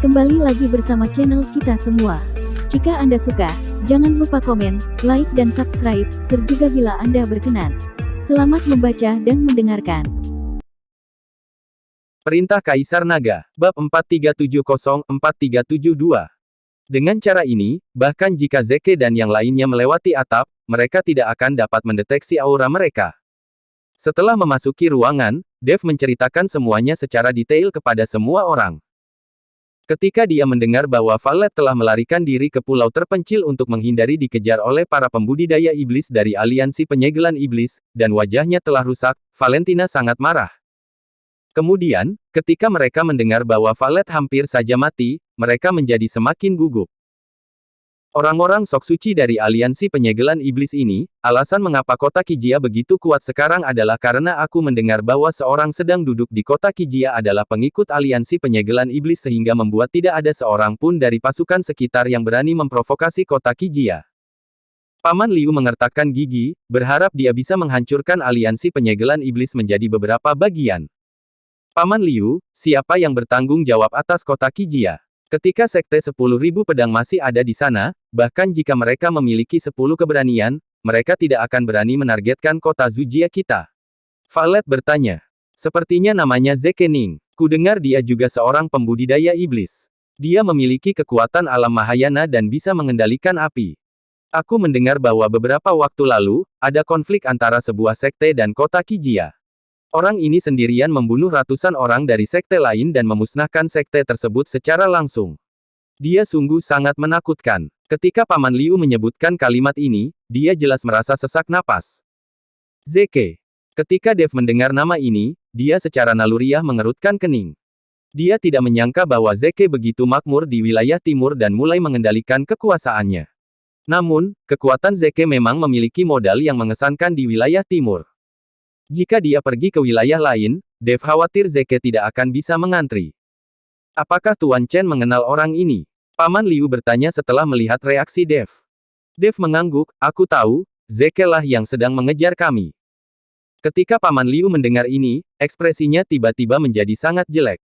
Kembali lagi bersama channel kita semua. Jika Anda suka, jangan lupa komen, like dan subscribe, serta bila Anda berkenan. Selamat membaca dan mendengarkan. Perintah Kaisar Naga, Bab 4370-4372. Dengan cara ini, bahkan jika Zeke dan yang lainnya melewati atap, mereka tidak akan dapat mendeteksi aura mereka. Setelah memasuki ruangan, Dev menceritakan semuanya secara detail kepada semua orang. Ketika dia mendengar bahwa Valet telah melarikan diri ke pulau terpencil untuk menghindari dikejar oleh para pembudidaya iblis dari aliansi penyegelan iblis, dan wajahnya telah rusak, Valentina sangat marah. Kemudian, ketika mereka mendengar bahwa Valet hampir saja mati, mereka menjadi semakin gugup. Orang-orang sok suci dari aliansi penyegelan iblis ini, alasan mengapa kota Kijia begitu kuat sekarang adalah karena aku mendengar bahwa seorang sedang duduk di kota Kijia adalah pengikut aliansi penyegelan iblis sehingga membuat tidak ada seorang pun dari pasukan sekitar yang berani memprovokasi kota Kijia. Paman Liu mengertakkan gigi, berharap dia bisa menghancurkan aliansi penyegelan iblis menjadi beberapa bagian. Paman Liu, siapa yang bertanggung jawab atas kota Kijia? Ketika sekte 10.000 pedang masih ada di sana, bahkan jika mereka memiliki 10 keberanian, mereka tidak akan berani menargetkan kota Zujia kita. Valet bertanya. Sepertinya namanya Zeke Ning. Kudengar dia juga seorang pembudidaya iblis. Dia memiliki kekuatan alam Mahayana dan bisa mengendalikan api. Aku mendengar bahwa beberapa waktu lalu, ada konflik antara sebuah sekte dan kota Kijia. Orang ini sendirian membunuh ratusan orang dari sekte lain dan memusnahkan sekte tersebut secara langsung. Dia sungguh sangat menakutkan. Ketika Paman Liu menyebutkan kalimat ini, dia jelas merasa sesak napas. Zeke. Ketika Dev mendengar nama ini, dia secara naluriah mengerutkan kening. Dia tidak menyangka bahwa Zeke begitu makmur di wilayah timur dan mulai mengendalikan kekuasaannya. Namun, kekuatan Zeke memang memiliki modal yang mengesankan di wilayah timur. Jika dia pergi ke wilayah lain, Dev khawatir Zeke tidak akan bisa mengantri. Apakah Tuan Chen mengenal orang ini? Paman Liu bertanya setelah melihat reaksi Dev. Dev mengangguk, aku tahu, Zeke lah yang sedang mengejar kami. Ketika Paman Liu mendengar ini, ekspresinya tiba-tiba menjadi sangat jelek.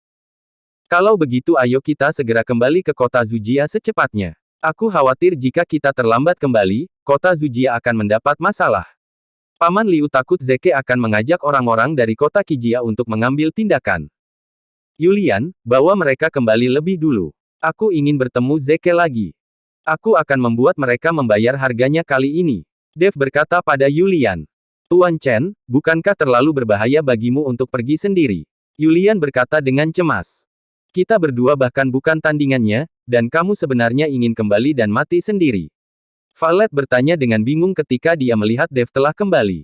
Kalau begitu ayo kita segera kembali ke kota Zujia secepatnya. Aku khawatir jika kita terlambat kembali, kota Zujia akan mendapat masalah. Paman Liu takut Zeke akan mengajak orang-orang dari kota Kijia untuk mengambil tindakan. Yulian, bawa mereka kembali lebih dulu. Aku ingin bertemu Zeke lagi. Aku akan membuat mereka membayar harganya kali ini. Dev berkata pada Yulian. Tuan Chen, bukankah terlalu berbahaya bagimu untuk pergi sendiri? Yulian berkata dengan cemas. Kita berdua bahkan bukan tandingannya, dan kamu sebenarnya ingin kembali dan mati sendiri. Valet bertanya dengan bingung ketika dia melihat Dev telah kembali.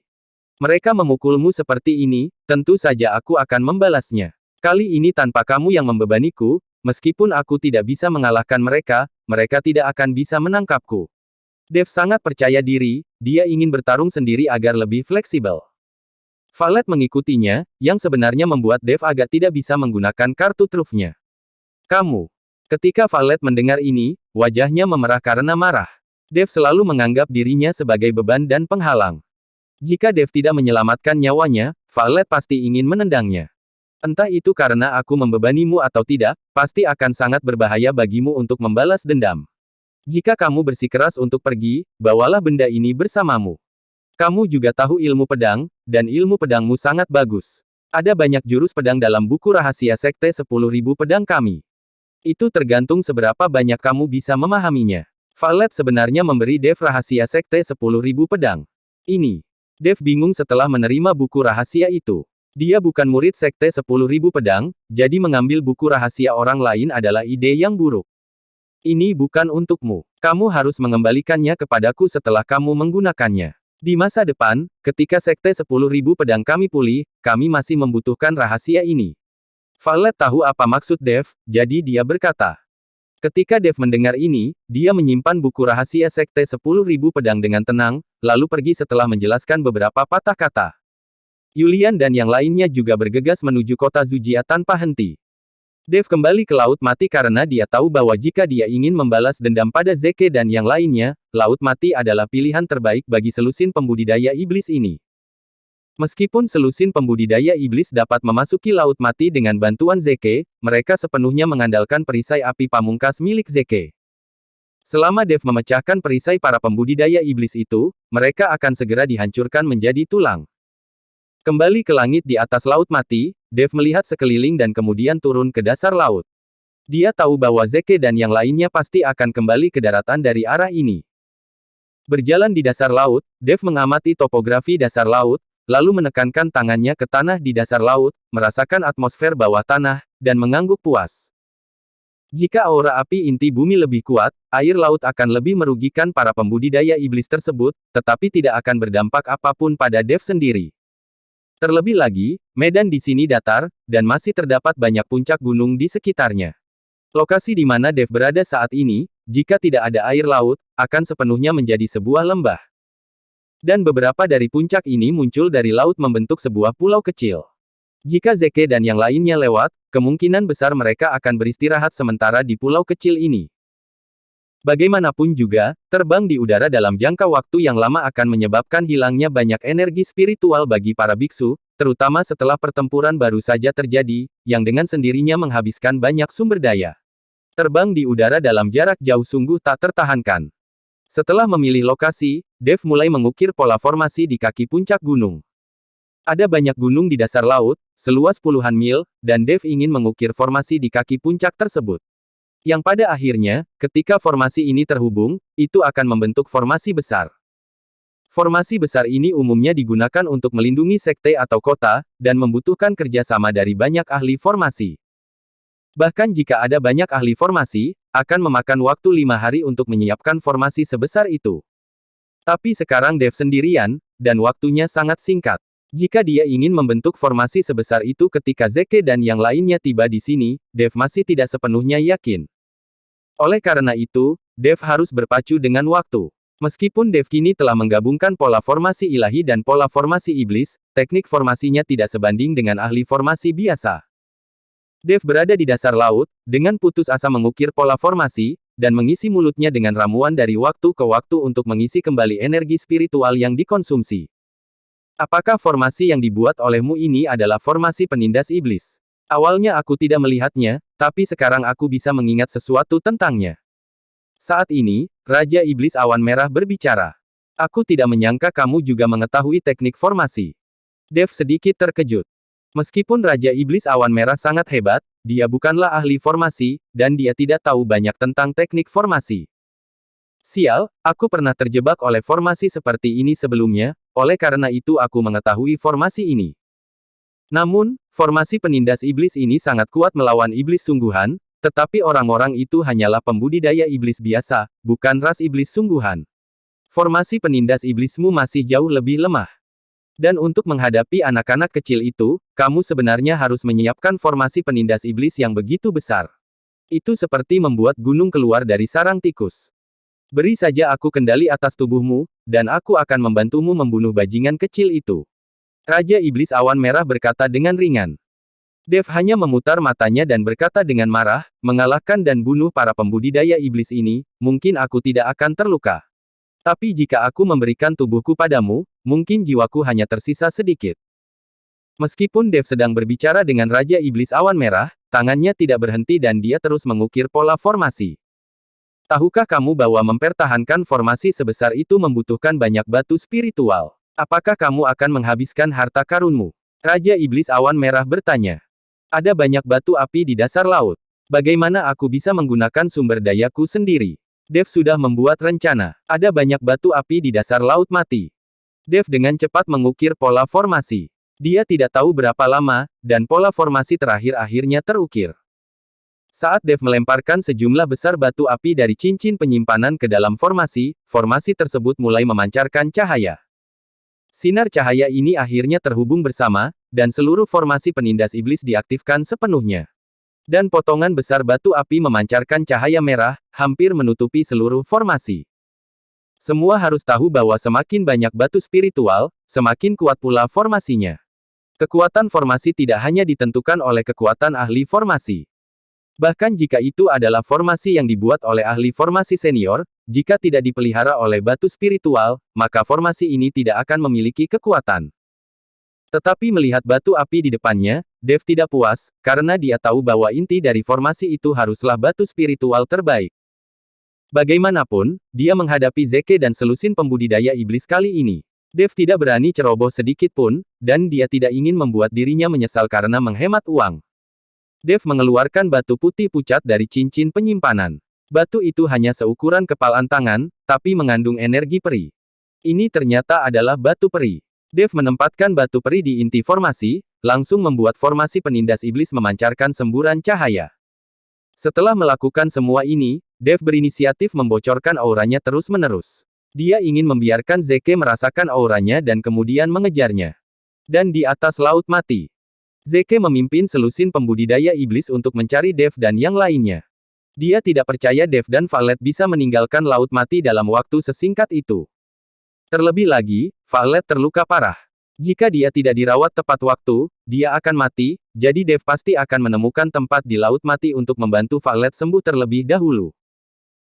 Mereka memukulmu seperti ini, tentu saja aku akan membalasnya. Kali ini tanpa kamu yang membebaniku, meskipun aku tidak bisa mengalahkan mereka, mereka tidak akan bisa menangkapku. Dev sangat percaya diri, dia ingin bertarung sendiri agar lebih fleksibel. Valet mengikutinya, yang sebenarnya membuat Dev agak tidak bisa menggunakan kartu trufnya. Kamu. Ketika Valet mendengar ini, wajahnya memerah karena marah. Dev selalu menganggap dirinya sebagai beban dan penghalang. Jika Dev tidak menyelamatkan nyawanya, Valet pasti ingin menendangnya. Entah itu karena aku membebanimu atau tidak, pasti akan sangat berbahaya bagimu untuk membalas dendam. Jika kamu bersikeras untuk pergi, bawalah benda ini bersamamu. Kamu juga tahu ilmu pedang, dan ilmu pedangmu sangat bagus. Ada banyak jurus pedang dalam buku rahasia sekte 10.000 pedang kami. Itu tergantung seberapa banyak kamu bisa memahaminya. Valet sebenarnya memberi Dev rahasia sekte 10.000 pedang. Ini. Dev bingung setelah menerima buku rahasia itu. Dia bukan murid sekte 10.000 pedang, jadi mengambil buku rahasia orang lain adalah ide yang buruk. Ini bukan untukmu. Kamu harus mengembalikannya kepadaku setelah kamu menggunakannya. Di masa depan, ketika sekte 10.000 pedang kami pulih, kami masih membutuhkan rahasia ini. Valet tahu apa maksud Dev, jadi dia berkata. Ketika Dev mendengar ini, dia menyimpan buku rahasia sekte 10.000 pedang dengan tenang, lalu pergi setelah menjelaskan beberapa patah kata. Yulian dan yang lainnya juga bergegas menuju kota Zujia tanpa henti. Dev kembali ke Laut Mati karena dia tahu bahwa jika dia ingin membalas dendam pada Zeke dan yang lainnya, Laut Mati adalah pilihan terbaik bagi selusin pembudidaya iblis ini. Meskipun selusin pembudidaya iblis dapat memasuki Laut Mati dengan bantuan Zeke, mereka sepenuhnya mengandalkan perisai api pamungkas milik Zeke. Selama Dev memecahkan perisai para pembudidaya iblis itu, mereka akan segera dihancurkan menjadi tulang. Kembali ke langit di atas Laut Mati, Dev melihat sekeliling dan kemudian turun ke dasar laut. Dia tahu bahwa Zeke dan yang lainnya pasti akan kembali ke daratan dari arah ini. Berjalan di dasar laut, Dev mengamati topografi dasar laut, lalu menekankan tangannya ke tanah di dasar laut, merasakan atmosfer bawah tanah, dan mengangguk puas. Jika aura api inti bumi lebih kuat, air laut akan lebih merugikan para pembudidaya iblis tersebut, tetapi tidak akan berdampak apapun pada Dev sendiri. Terlebih lagi, medan di sini datar, dan masih terdapat banyak puncak gunung di sekitarnya. Lokasi di mana Dev berada saat ini, jika tidak ada air laut, akan sepenuhnya menjadi sebuah lembah. Dan beberapa dari puncak ini muncul dari laut membentuk sebuah pulau kecil. Jika Zeke dan yang lainnya lewat, kemungkinan besar mereka akan beristirahat sementara di pulau kecil ini. Bagaimanapun juga, terbang di udara dalam jangka waktu yang lama akan menyebabkan hilangnya banyak energi spiritual bagi para biksu, terutama setelah pertempuran baru saja terjadi, yang dengan sendirinya menghabiskan banyak sumber daya. Terbang di udara dalam jarak jauh sungguh tak tertahankan. Setelah memilih lokasi, Dev mulai mengukir pola formasi di kaki puncak gunung. Ada banyak gunung di dasar laut, seluas puluhan mil, dan Dev ingin mengukir formasi di kaki puncak tersebut. Yang pada akhirnya, ketika formasi ini terhubung, itu akan membentuk formasi besar. Formasi besar ini umumnya digunakan untuk melindungi sekte atau kota, dan membutuhkan kerjasama dari banyak ahli formasi. Bahkan jika ada banyak ahli formasi, akan memakan waktu 5 hari untuk menyiapkan formasi sebesar itu. Tapi sekarang Dev sendirian, dan waktunya sangat singkat. Jika dia ingin membentuk formasi sebesar itu ketika Zeke dan yang lainnya tiba di sini, Dev masih tidak sepenuhnya yakin. Oleh karena itu, Dev harus berpacu dengan waktu. Meskipun Dev kini telah menggabungkan pola formasi ilahi dan pola formasi iblis, teknik formasinya tidak sebanding dengan ahli formasi biasa. Dev berada di dasar laut, dengan putus asa mengukir pola formasi, dan mengisi mulutnya dengan ramuan dari waktu ke waktu untuk mengisi kembali energi spiritual yang dikonsumsi. Apakah formasi yang dibuat olehmu ini adalah formasi penindas iblis? Awalnya aku tidak melihatnya, tapi sekarang aku bisa mengingat sesuatu tentangnya. Saat ini, Raja Iblis Awan Merah berbicara. Aku tidak menyangka kamu juga mengetahui teknik formasi. Dev sedikit terkejut. Meskipun Raja Iblis Awan Merah sangat hebat, dia bukanlah ahli formasi, dan dia tidak tahu banyak tentang teknik formasi. Sial, aku pernah terjebak oleh formasi seperti ini sebelumnya, oleh karena itu aku mengetahui formasi ini. Namun, formasi penindas iblis ini sangat kuat melawan iblis sungguhan, tetapi orang-orang itu hanyalah pembudidaya iblis biasa, bukan ras iblis sungguhan. Formasi penindas iblismu masih jauh lebih lemah. Dan untuk menghadapi anak-anak kecil itu, kamu sebenarnya harus menyiapkan formasi penindas iblis yang begitu besar. Itu seperti membuat gunung keluar dari sarang tikus. Beri saja aku kendali atas tubuhmu, dan aku akan membantumu membunuh bajingan kecil itu. Raja Iblis Awan Merah berkata dengan ringan. Dev hanya memutar matanya dan berkata dengan marah, mengalahkan dan bunuh para pembudidaya iblis ini, mungkin aku tidak akan terluka. Tapi jika aku memberikan tubuhku padamu, mungkin jiwaku hanya tersisa sedikit. Meskipun Dev sedang berbicara dengan Raja Iblis Awan Merah, tangannya tidak berhenti dan dia terus mengukir pola formasi. Tahukah kamu bahwa mempertahankan formasi sebesar itu membutuhkan banyak batu spiritual? Apakah kamu akan menghabiskan harta karunmu? Raja Iblis Awan Merah bertanya. Ada banyak batu api di dasar laut. Bagaimana aku bisa menggunakan sumber dayaku sendiri? Dev sudah membuat rencana. Ada banyak batu api di dasar Laut Mati. Dev dengan cepat mengukir pola formasi. Dia tidak tahu berapa lama, dan pola formasi terakhir akhirnya terukir. Saat Dev melemparkan sejumlah besar batu api dari cincin penyimpanan ke dalam formasi, formasi tersebut mulai memancarkan cahaya. Sinar cahaya ini akhirnya terhubung bersama, dan seluruh formasi penindas iblis diaktifkan sepenuhnya. Dan potongan besar batu api memancarkan cahaya merah, hampir menutupi seluruh formasi. Semua harus tahu bahwa semakin banyak batu spiritual, semakin kuat pula formasinya. Kekuatan formasi tidak hanya ditentukan oleh kekuatan ahli formasi. Bahkan jika itu adalah formasi yang dibuat oleh ahli formasi senior, jika tidak dipelihara oleh batu spiritual, maka formasi ini tidak akan memiliki kekuatan. Tetapi melihat batu api di depannya, Dev tidak puas, karena dia tahu bahwa inti dari formasi itu haruslah batu spiritual terbaik. Bagaimanapun, dia menghadapi Zeke dan selusin pembudidaya iblis kali ini. Dev tidak berani ceroboh sedikit pun, dan dia tidak ingin membuat dirinya menyesal karena menghemat uang. Dev mengeluarkan batu putih pucat dari cincin penyimpanan. Batu itu hanya seukuran kepalan tangan, tapi mengandung energi peri. Ini ternyata adalah batu peri. Dev menempatkan batu peri di inti formasi, langsung membuat formasi penindas iblis memancarkan semburan cahaya. Setelah melakukan semua ini, Dev berinisiatif membocorkan auranya terus-menerus. Dia ingin membiarkan Zeke merasakan auranya dan kemudian mengejarnya. Dan di atas laut mati, Zeke memimpin selusin pembudidaya iblis untuk mencari Dev dan yang lainnya. Dia tidak percaya Dev dan Valet bisa meninggalkan laut mati dalam waktu sesingkat itu. Terlebih lagi, Valet terluka parah. Jika dia tidak dirawat tepat waktu, dia akan mati, jadi Dev pasti akan menemukan tempat di laut mati untuk membantu Valet sembuh terlebih dahulu.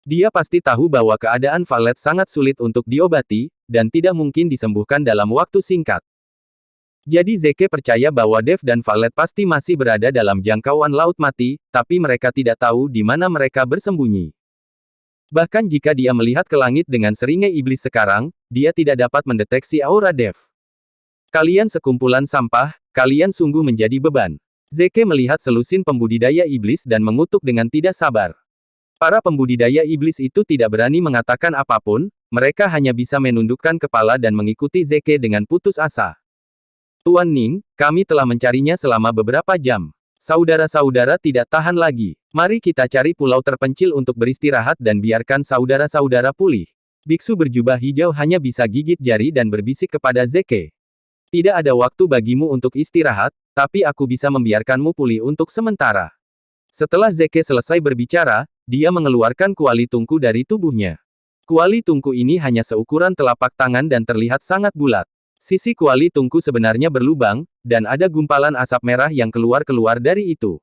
Dia pasti tahu bahwa keadaan Valet sangat sulit untuk diobati, dan tidak mungkin disembuhkan dalam waktu singkat. Jadi Zeke percaya bahwa Dev dan Valet pasti masih berada dalam jangkauan laut mati, tapi mereka tidak tahu di mana mereka bersembunyi. Bahkan jika dia melihat ke langit dengan seringai iblis sekarang, dia tidak dapat mendeteksi aura Dev. Kalian sekumpulan sampah, kalian sungguh menjadi beban. Zeke melihat selusin pembudidaya iblis dan mengutuk dengan tidak sabar. Para pembudidaya iblis itu tidak berani mengatakan apapun, mereka hanya bisa menundukkan kepala dan mengikuti Zeke dengan putus asa. Tuan Ning, kami telah mencarinya selama beberapa jam. Saudara-saudara tidak tahan lagi. Mari kita cari pulau terpencil untuk beristirahat dan biarkan saudara-saudara pulih. Biksu berjubah hijau hanya bisa gigit jari dan berbisik kepada Zeke. Tidak ada waktu bagimu untuk istirahat, tapi aku bisa membiarkanmu pulih untuk sementara. Setelah Zeke selesai berbicara, dia mengeluarkan kuali tungku dari tubuhnya. Kuali tungku ini hanya seukuran telapak tangan dan terlihat sangat bulat. Sisi kuali tungku sebenarnya berlubang, dan ada gumpalan asap merah yang keluar-keluar dari itu.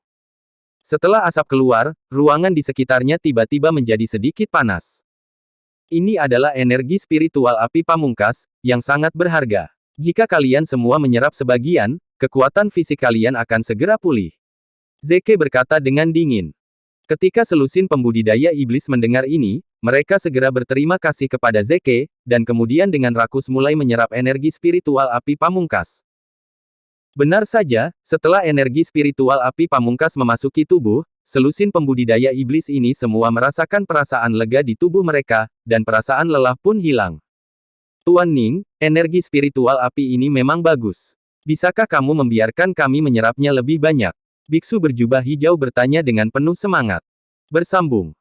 Setelah asap keluar, ruangan di sekitarnya tiba-tiba menjadi sedikit panas. Ini adalah energi spiritual api pamungkas, yang sangat berharga. Jika kalian semua menyerap sebagian, kekuatan fisik kalian akan segera pulih. Zeke berkata dengan dingin. Ketika selusin pembudidaya iblis mendengar ini, mereka segera berterima kasih kepada Zeke, dan kemudian dengan rakus mulai menyerap energi spiritual api pamungkas. Benar saja, setelah energi spiritual api pamungkas memasuki tubuh, selusin pembudidaya iblis ini semua merasakan perasaan lega di tubuh mereka, dan perasaan lelah pun hilang. Tuan Ning, energi spiritual api ini memang bagus. Bisakah kamu membiarkan kami menyerapnya lebih banyak? Biksu berjubah hijau bertanya dengan penuh semangat. Bersambung.